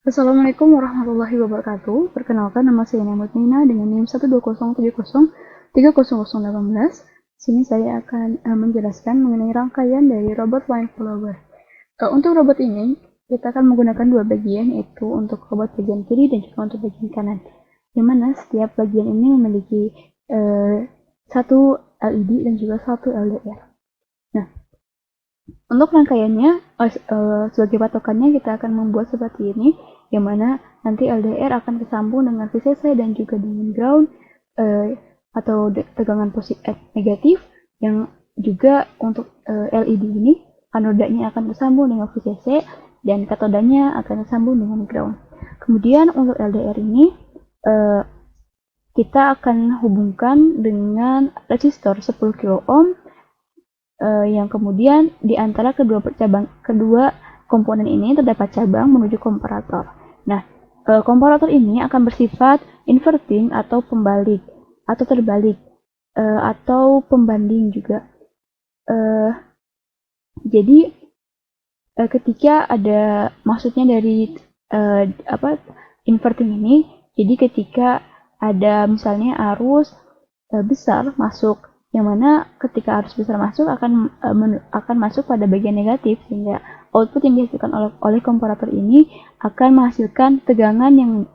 Assalamualaikum warahmatullahi wabarakatuh. Perkenalkan, nama saya Mutmina dengan NIM 12070300018. Sini saya akan menjelaskan mengenai rangkaian dari robot line follower. Untuk robot ini, kita akan menggunakan dua bagian, yaitu untuk robot bagian kiri dan juga untuk bagian kanan. Di mana setiap bagian ini memiliki satu LED dan juga satu LDR. Nah, untuk rangkaiannya, sebagai patokannya kita akan membuat seperti ini, yang mana nanti LDR akan tersambung dengan VCC dan juga dengan ground atau tegangan positif negatif, yang juga untuk LED ini anodanya akan tersambung dengan VCC dan katodanya akan tersambung dengan ground. Kemudian untuk LDR ini kita akan hubungkan dengan resistor 10 kilo ohm yang kemudian di antara kedua komponen ini terdapat cabang menuju komparator. Nah, komparator ini akan bersifat inverting atau pembalik atau terbalik atau pembanding juga. Jadi ketika ada maksudnya dari inverting ini, jadi ketika ada misalnya arus besar masuk, yang mana ketika arus besar masuk akan masuk pada bagian negatif, sehingga output yang dihasilkan oleh komparator ini akan menghasilkan tegangan yang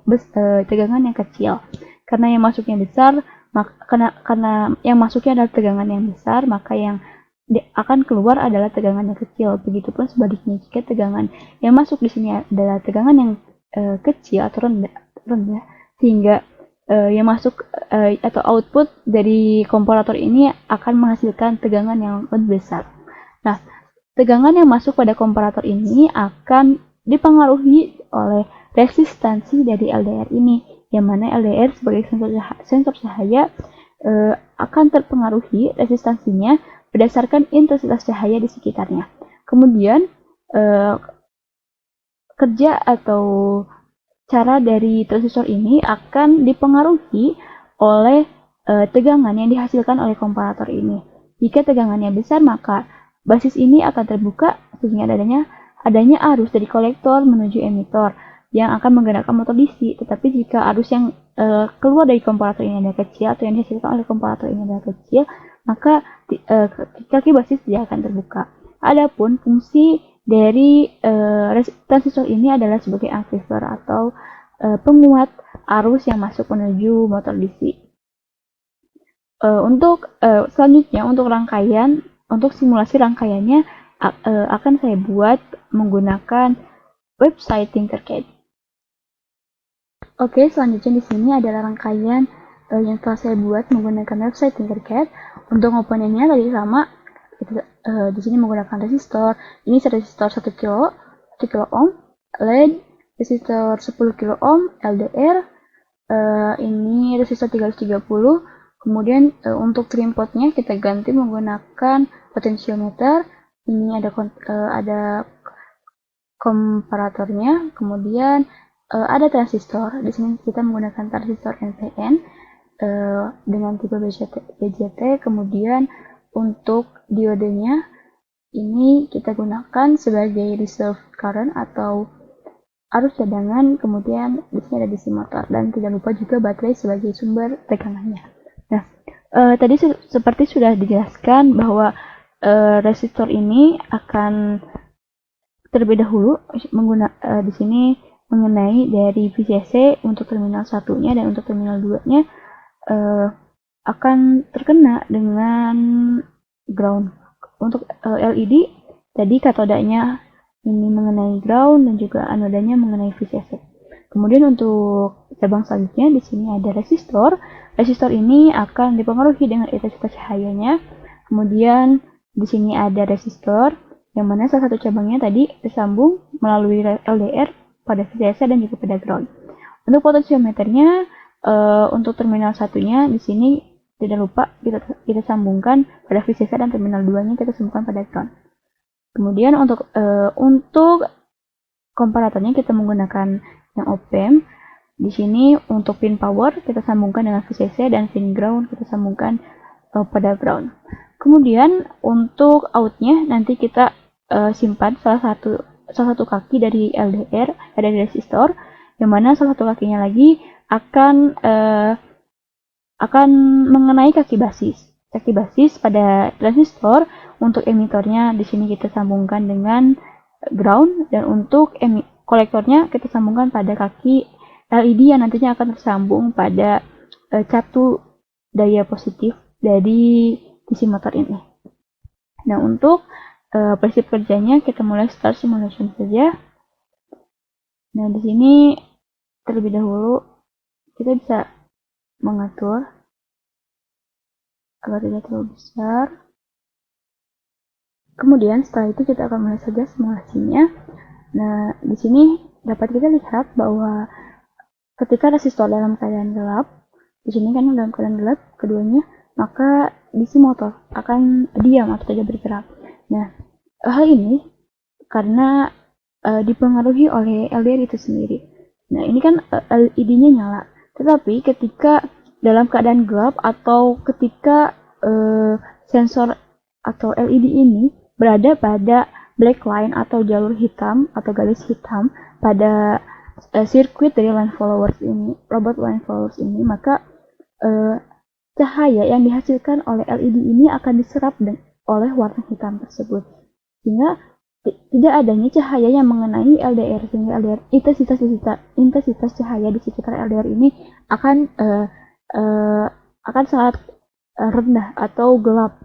kecil. Karena yang masuknya besar, karena yang masuknya adalah tegangan yang besar, maka yang akan keluar adalah tegangan yang kecil. Begitupun sebaliknya, jika tegangan yang masuk di sini adalah tegangan yang kecil atau rendah, sehingga yang masuk atau output dari komparator ini akan menghasilkan tegangan yang lebih besar. Nah, tegangan yang masuk pada komparator ini akan dipengaruhi oleh resistansi dari LDR ini, yang mana LDR sebagai sensor cahaya akan terpengaruhi resistansinya berdasarkan intensitas cahaya di sekitarnya. Kemudian kerja atau cara dari transistor ini akan dipengaruhi oleh tegangan yang dihasilkan oleh komparator ini. Jika tegangannya besar, maka basis ini akan terbuka sehingga adanya arus dari kolektor menuju emitor yang akan menggerakkan motor DC. Tetapi jika arus yang keluar dari komparator ini adalah kecil atau yang dihasilkan oleh komparator ini adalah kecil, maka kaki basis tidak akan terbuka. Adapun fungsi dari transistor ini adalah sebagai amplifier atau penguat arus yang masuk menuju motor DC. Selanjutnya untuk simulasi rangkaiannya akan saya buat menggunakan website Tinkercad. Oke, selanjutnya di sini adalah rangkaian yang telah saya buat menggunakan website Tinkercad. Untuk komponennya tadi sama. Di sini menggunakan resistor. Ini resistor 1 kilo ohm, LED, resistor 10 kilo ohm, LDR, ini resistor 330. Kemudian untuk trim potnya kita ganti menggunakan potentiometer. Ini ada komparatornya. Kemudian ada transistor. Di sini kita menggunakan transistor NPN dengan tipe BJT. Kemudian untuk diodenya ini kita gunakan sebagai reserve current atau arus cadangan. Kemudian di sini ada DC motor dan tidak lupa juga baterai sebagai sumber tegangannya. Nah, tadi seperti sudah dijelaskan bahwa resistor ini akan terlebih dahulu di sini mengenai dari VCC untuk terminal satunya dan untuk terminal 2-nya akan terkena dengan ground. Untuk LED tadi katodanya ini mengenai ground dan juga anodanya mengenai VCC. Kemudian untuk cabang selanjutnya di sini ada resistor. Resistor ini akan dipengaruhi dengan intensitas cahayanya. Kemudian di sini ada resistor yang mana salah satu cabangnya tadi tersambung melalui LDR pada VCC dan juga pada ground. Untuk potentiometernya untuk terminal satunya di sini tidak lupa kita sambungkan pada VCC dan terminal 2-nya kita sambungkan pada ground. Kemudian untuk komparatornya kita menggunakan yang op-amp. Di sini untuk pin power kita sambungkan dengan VCC dan pin ground kita sambungkan pada ground. Kemudian untuk outnya nanti kita simpan salah satu salah satu kaki dari LDR, dari resistor, yang mana salah satu kakinya lagi akan mengenai kaki basis. Kaki basis pada transistor. Untuk emitornya di sini kita sambungkan dengan ground, dan untuk kolektornya kita sambungkan pada kaki LED yang nantinya akan tersambung pada catu daya positif dari DC motor ini. Nah, untuk prinsip kerjanya kita mulai start simulation saja. Nah, di sini terlebih dahulu kita bisa mengatur agar tidak terlalu besar. Kemudian setelah itu kita akan mulai saja simulasinya. Nah, di sini dapat kita lihat bahwa ketika resistor dalam keadaan gelap, di sini kan dalam keadaan gelap keduanya, maka DC motor akan diam atau tidak bergerak. Nah, hal ini karena dipengaruhi oleh LDR itu sendiri. Nah, ini kan LED-nya nyala. Tetapi ketika dalam keadaan gelap atau ketika sensor atau LED ini berada pada black line atau jalur hitam atau garis hitam pada sirkuit dari line followers ini, robot line followers ini, maka cahaya yang dihasilkan oleh LED ini akan diserap oleh warna hitam tersebut, sehingga tidak adanya cahaya yang mengenai LDR, sehingga LDR intensitas cahaya di sekitar LDR ini akan sangat rendah atau gelap.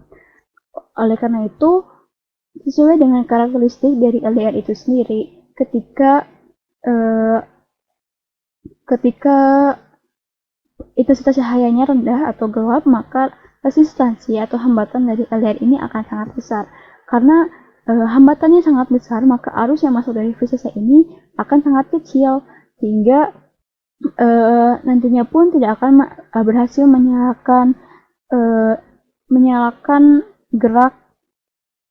Oleh karena itu, sesuai dengan karakteristik dari LDR itu sendiri, ketika intensitas cahayanya rendah atau gelap, maka resistansi atau hambatan dari LDR ini akan sangat besar. Karena hambatannya sangat besar, maka arus yang masuk dari VCC ini akan sangat kecil, sehingga nantinya pun tidak akan berhasil menyalakan gerak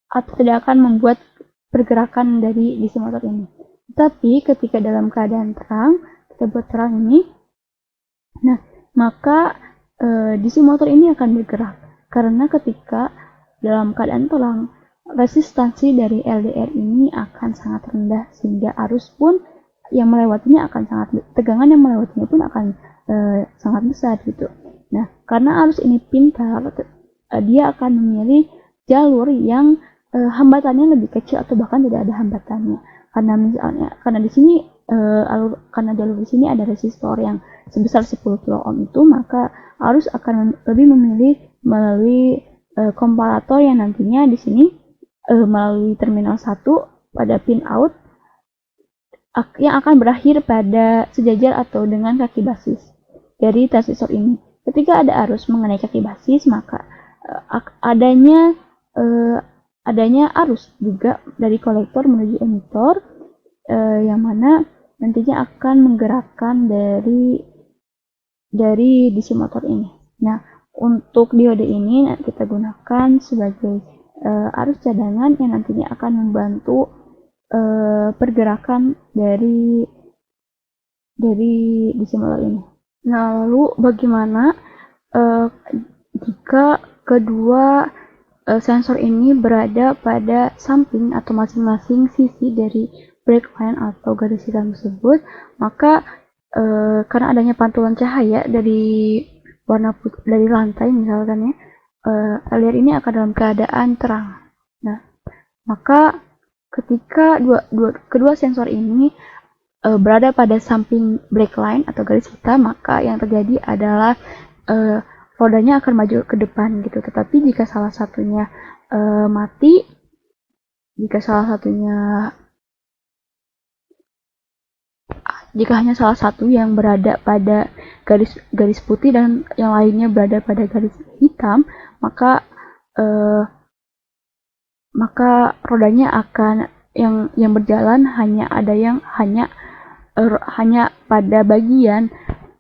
atau tidak akan membuat pergerakan dari DC motor ini. Tapi ketika dalam keadaan terang, kita buat terang ini, nah maka DC motor ini akan bergerak, karena ketika dalam keadaan terang, resistansi dari LDR ini akan sangat rendah, sehingga arus pun yang melewatinya akan tegangan yang melewatinya pun akan sangat besar gitu. Nah, karena arus ini pintar, dia akan memilih jalur yang hambatannya lebih kecil atau bahkan tidak ada hambatannya. Karena di sini karena jalur di sini ada resistor yang sebesar 10 kilo ohm itu, maka arus akan lebih memilih melalui komparator yang nantinya di sini melalui terminal 1 pada pin out yang akan berakhir pada sejajar atau dengan kaki basis dari transistor ini. Ketika ada arus mengenai kaki basis, maka adanya arus juga dari kolektor menuju emitor, yang mana nantinya akan menggerakkan dari DC motor ini. Nah, untuk diode ini kita gunakan sebagai arus cadangan yang nantinya akan membantu pergerakan dari DC motor ini. Nah, lalu bagaimana jika kedua sensor ini berada pada samping atau masing-masing sisi dari break line atau garis hitam tersebut? Maka karena adanya pantulan cahaya dari warna putih dari lantai misalkan ya, LDR ini akan dalam keadaan terang. Nah, maka ketika kedua sensor ini berada pada samping black line atau garis hitam, maka yang terjadi adalah rodanya akan maju ke depan gitu. Tetapi jika salah satunya mati, jika hanya salah satu yang berada pada garis putih dan yang lainnya berada pada garis hitam, maka rodanya akan yang berjalan hanya pada bagian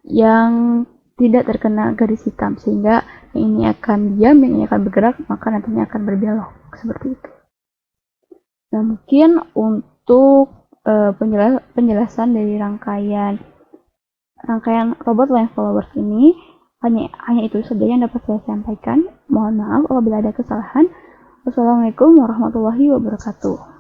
yang tidak terkena garis hitam, sehingga yang ini akan diam, yang ini akan bergerak, maka nantinya akan berbelok seperti itu. Nah, mungkin untuk penjelasan dari rangkaian robot line followers ini hanya itu saja yang dapat saya sampaikan. Mohon maaf apabila ada kesalahan. Wassalamualaikum warahmatullahi wabarakatuh.